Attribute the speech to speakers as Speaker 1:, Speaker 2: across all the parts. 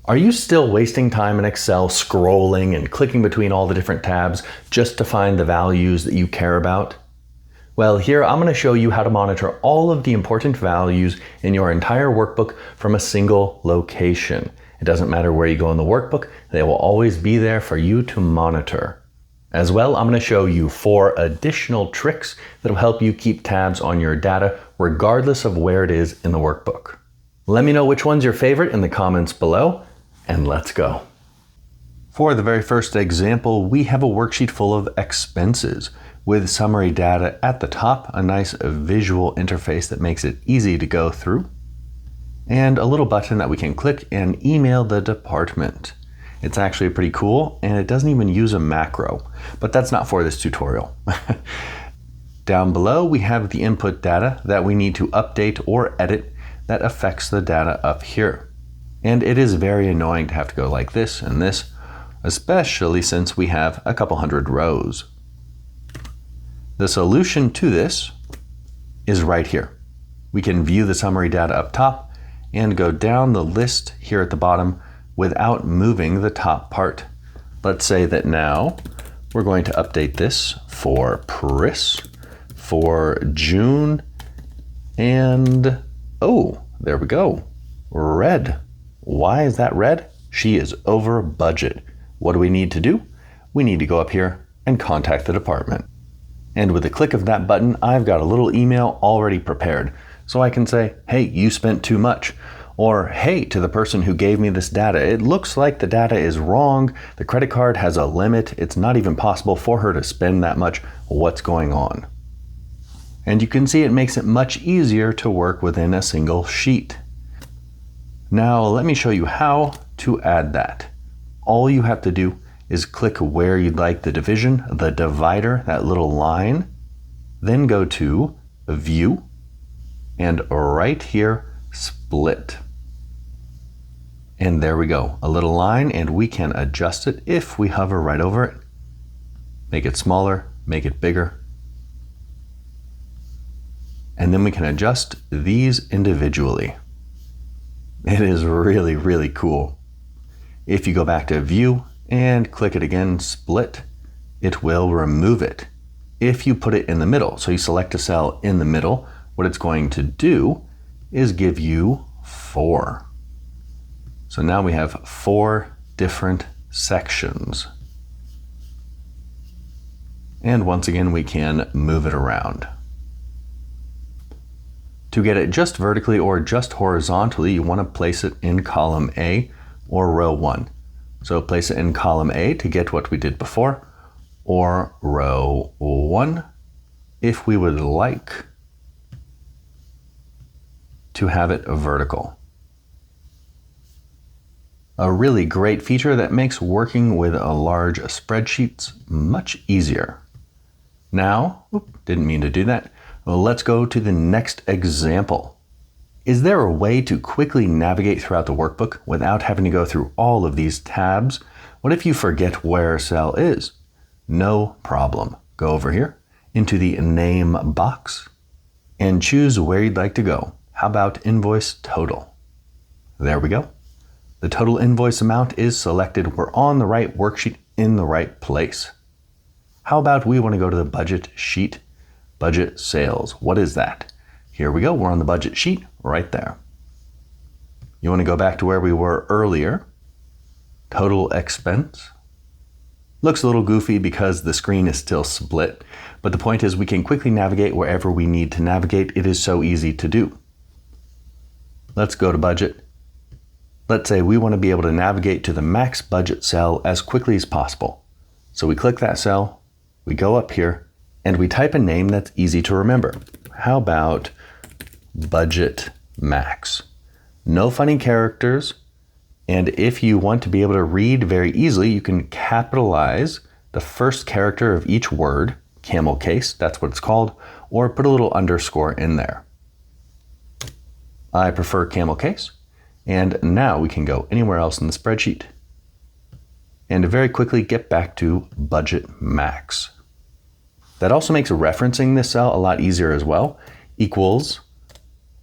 Speaker 1: Are you still wasting time in Excel scrolling and clicking between all the different tabs just to find the values that you care about? Well, here I'm going to show you how to monitor all of the important values in your entire workbook from a single location. It doesn't matter where you go in the workbook, they will always be there for you to monitor. As well, I'm going to show you 4 additional tricks that will help you keep tabs on your data regardless of where it is in the workbook. Let me know which one's your favorite in the comments below, and let's go. For the very first example, we have a worksheet full of expenses with summary data at the top, a nice visual interface that makes it easy to go through, and a little button that we can click and email the department. It's actually pretty cool, and it doesn't even use a macro, but that's not for this tutorial. Down below, we have the input data that we need to update or edit that affects the data up here. And it is very annoying to have to go like this and this, especially since we have a couple hundred rows. The solution to this is right here. We can view the summary data up top and go down the list here at the bottom without moving the top part. Let's say that now we're going to update this for Pris for June, and oh, there we go, red. Why is that red? She is over budget. What do we need to do? We need to go up here and contact the department. And with a click of that button, I've got a little email already prepared. So I can say, hey, you spent too much. Or, hey, to the person who gave me this data, it looks like the data is wrong. The credit card has a limit. It's not even possible for her to spend that much. What's going on? And you can see it makes it much easier to work within a single sheet. Now, let me show you how to add that. All you have to do is click where you'd like the division, the divider, that little line, then go to View, and right here, Split. And there we go, a little line, and we can adjust it if we hover right over it. Make it smaller, make it bigger. And then we can adjust these individually. It is really, really cool. If you go back to View and click it again, Split, it will remove it. If you put it in the middle, so you select a cell in the middle, what it's going to do is give you 4. So now we have 4 different sections. And once again, we can move it around. To get it just vertically or just horizontally, you want to place it in column A or row 1. So place it in column A to get what we did before, or row 1 if we would like to have it vertical. A really great feature that makes working with a large spreadsheets much easier. Now, didn't mean to do that. Well, let's go to the next example. Is there a way to quickly navigate throughout the workbook without having to go through all of these tabs? What if you forget where a cell is? No problem. Go over here into the name box and choose where you'd like to go. How about invoice total? There we go. The total invoice amount is selected. We're on the right worksheet in the right place. How about we want to go to the budget sheet? Budget sales. What is that? Here we go. We're on the budget sheet right there. You want to go back to where we were earlier. Total expense. Looks a little goofy because the screen is still split, but the point is we can quickly navigate wherever we need to navigate. It is so easy to do. Let's go to budget. Let's say we want to be able to navigate to the max budget cell as quickly as possible. So we click that cell, we go up here, and we type a name that's easy to remember. How about budget max? No funny characters. And if you want to be able to read very easily, you can capitalize the first character of each word, camel case, that's what it's called, or put a little underscore in there. I prefer camel case. And now we can go anywhere else in the spreadsheet and very quickly get back to budget max. That also makes referencing this cell a lot easier as well. Equals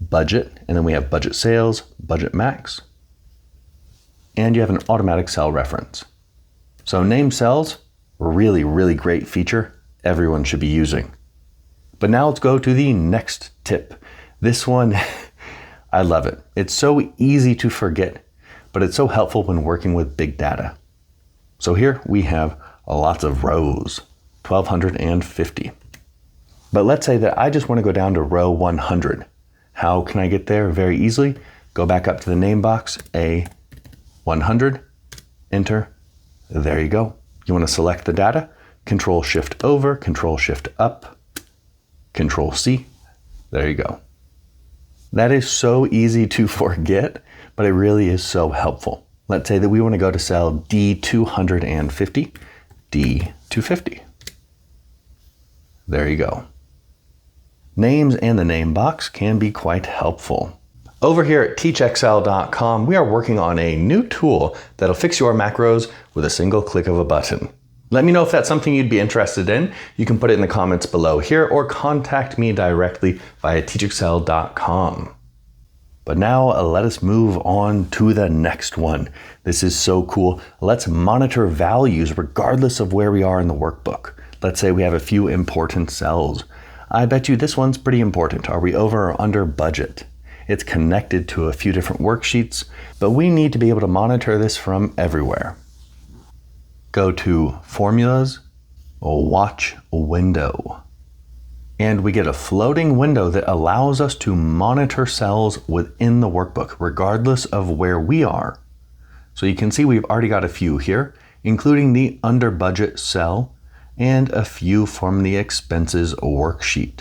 Speaker 1: budget, and then we have budget sales, budget max. and you have an automatic cell reference. So name cells, really, really great feature everyone should be using. But now let's go to the next tip. This one, I love it. It's so easy to forget, but it's so helpful when working with big data. So here we have lots of rows, 1,250. But let's say that I just want to go down to row 100. How can I get there? Very easily. Go back up to the name box, A100, enter. There you go. You want to select the data, Control Shift over, Control Shift up, Control C. There you go. That is so easy to forget, but it really is so helpful. Let's say that we want to go to cell D250, D250. There you go. Names and the name box can be quite helpful. Over here at teachexcel.com, we are working on a new tool that'll fix your macros with a single click of a button. Let me know if that's something you'd be interested in. You can put it in the comments below here or contact me directly via teachexcel.com. But now let us move on to the next one. This is so cool. Let's monitor values regardless of where we are in the workbook. Let's say we have a few important cells. I bet you this one's pretty important. Are we over or under budget? It's connected to a few different worksheets, but we need to be able to monitor this from everywhere. Go to Formulas, Watch Window. And we get a floating window that allows us to monitor cells within the workbook, regardless of where we are. So you can see we've already got a few here, including the under budget cell and a few from the expenses worksheet.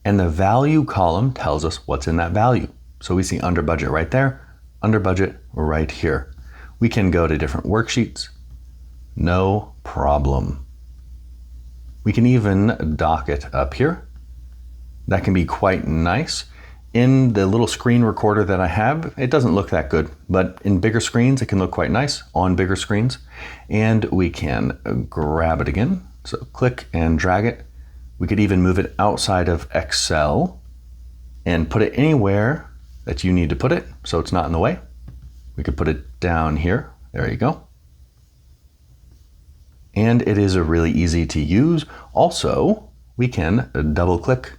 Speaker 1: And the value column tells us what's in that value. So we see under budget right there, under budget right here. We can go to different worksheets, no problem. We can even dock it up here. That can be quite nice. In the little screen recorder that I have, it doesn't look that good, but in bigger screens, it can look quite nice on bigger screens. And we can grab it again. So click and drag it. We could even move it outside of Excel and put it anywhere that you need to put it so it's not in the way. We could put it down here. There you go. And it is really easy to use. Also, we can double click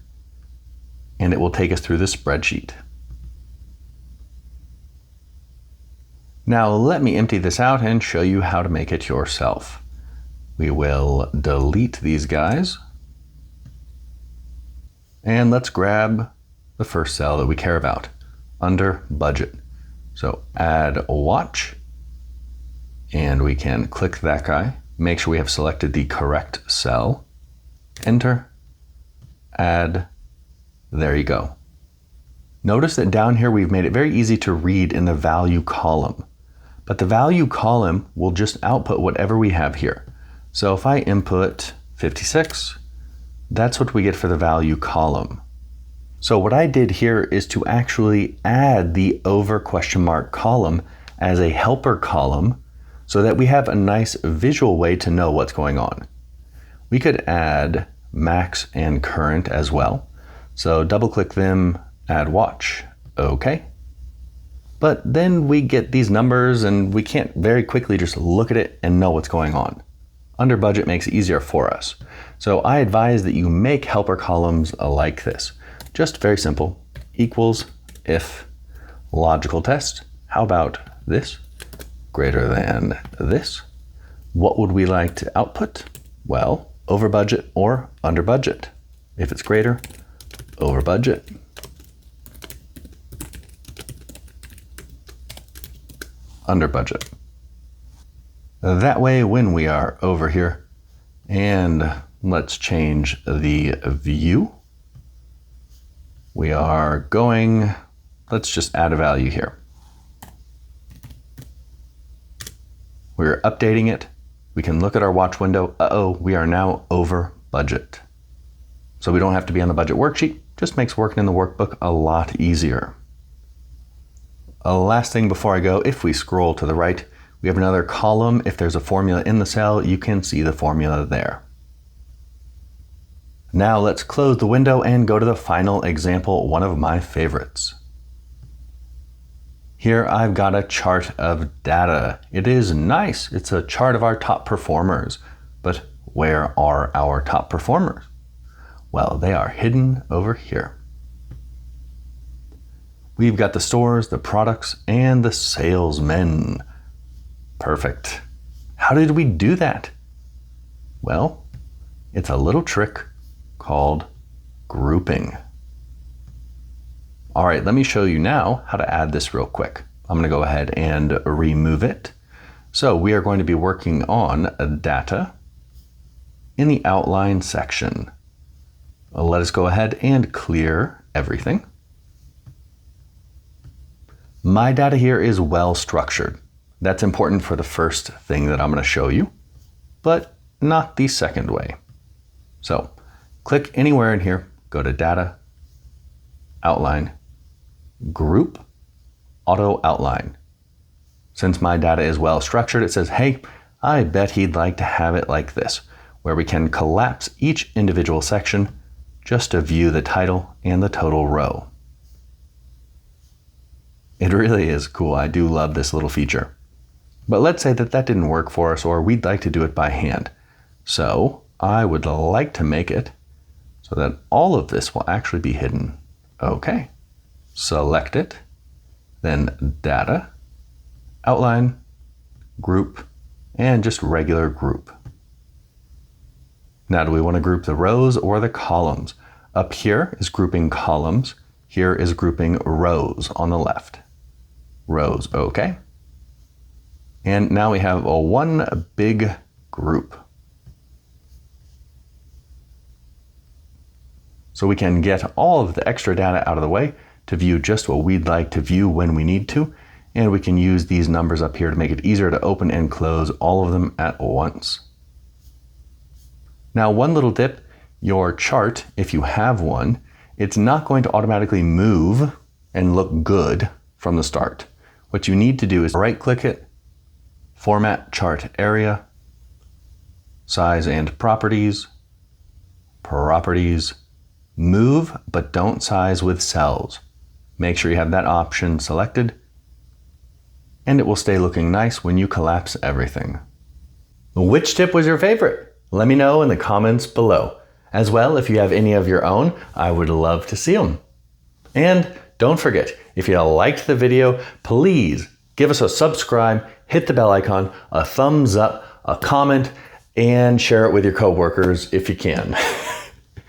Speaker 1: and it will take us through the spreadsheet. Now let me empty this out and show you how to make it yourself. We will delete these guys. And let's grab the first cell that we care about, under budget. So add watch, and we can click that guy. Make sure we have selected the correct cell. Enter, add, there you go. Notice that down here we've made it very easy to read in the value column. But the value column will just output whatever we have here. So if I input 56, that's what we get for the value column. So what I did here is to actually add the over question mark column as a helper column so that we have a nice visual way to know what's going on. We could add max and current as well. So double click them, add watch, okay. But then we get these numbers and we can't very quickly just look at it and know what's going on. Under budget makes it easier for us. So I advise that you make helper columns like this. Just very simple, equals if logical test. How about this? Greater than this. What would we like to output? Well, over budget or under budget. If it's greater, over budget. Under budget. That way when we are over here, and let's change the view. We are going, let's just add a value here. We're updating it. We can look at our watch window. Uh-oh, we are now over budget. So we don't have to be on the budget worksheet. Just makes working in the workbook a lot easier. Last thing before I go, if we scroll to the right, we have another column. If there's a formula in the cell, you can see the formula there. Now let's close the window and go to the final example, one of my favorites. Here I've got a chart of data. It is nice. It's a chart of our top performers. But where are our top performers? Well, they are hidden over here. We've got the stores, the products, and the salesmen. Perfect. How did we do that? Well, it's a little trick called grouping. All right, let me show you now how to add this real quick. I'm going to go ahead and remove it. So we are going to be working on data in the outline section. Let us go ahead and clear everything. My data here is well structured. That's important for the first thing that I'm going to show you, but not the second way. So click anywhere in here, go to Data, Outline, Group, Auto Outline. Since my data is well structured, it says, hey, I bet he'd like to have it like this, where we can collapse each individual section just to view the title and the total row. It really is cool. I do love this little feature. But let's say that didn't work for us, or we'd like to do it by hand. So I would like to make it so that all of this will actually be hidden. Okay. Select it, then Data, Outline, Group, and just regular group. Now, do we want to group the rows or the columns? Up here is grouping columns. Here is grouping rows on the left. Rows, okay. And now we have a one big group. So we can get all of the extra data out of the way to view just what we'd like to view when we need to. And we can use these numbers up here to make it easier to open and close all of them at once. Now, one little tip, your chart, if you have one, it's not going to automatically move and look good from the start. What you need to do is right-click it, Format Chart Area, Size and Properties, Properties, Move, but don't size with cells. Make sure you have that option selected, and it will stay looking nice when you collapse everything. Which tip was your favorite? Let me know in the comments below. As well, if you have any of your own, I would love to see them. And don't forget, if you liked the video, please give us a subscribe, hit the bell icon, a thumbs up, a comment, and share it with your coworkers if you can.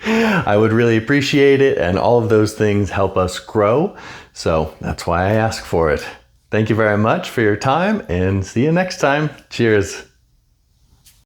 Speaker 1: I would really appreciate it, and all of those things help us grow. So that's why I ask for it. Thank you very much for your time, and see you next time. Cheers.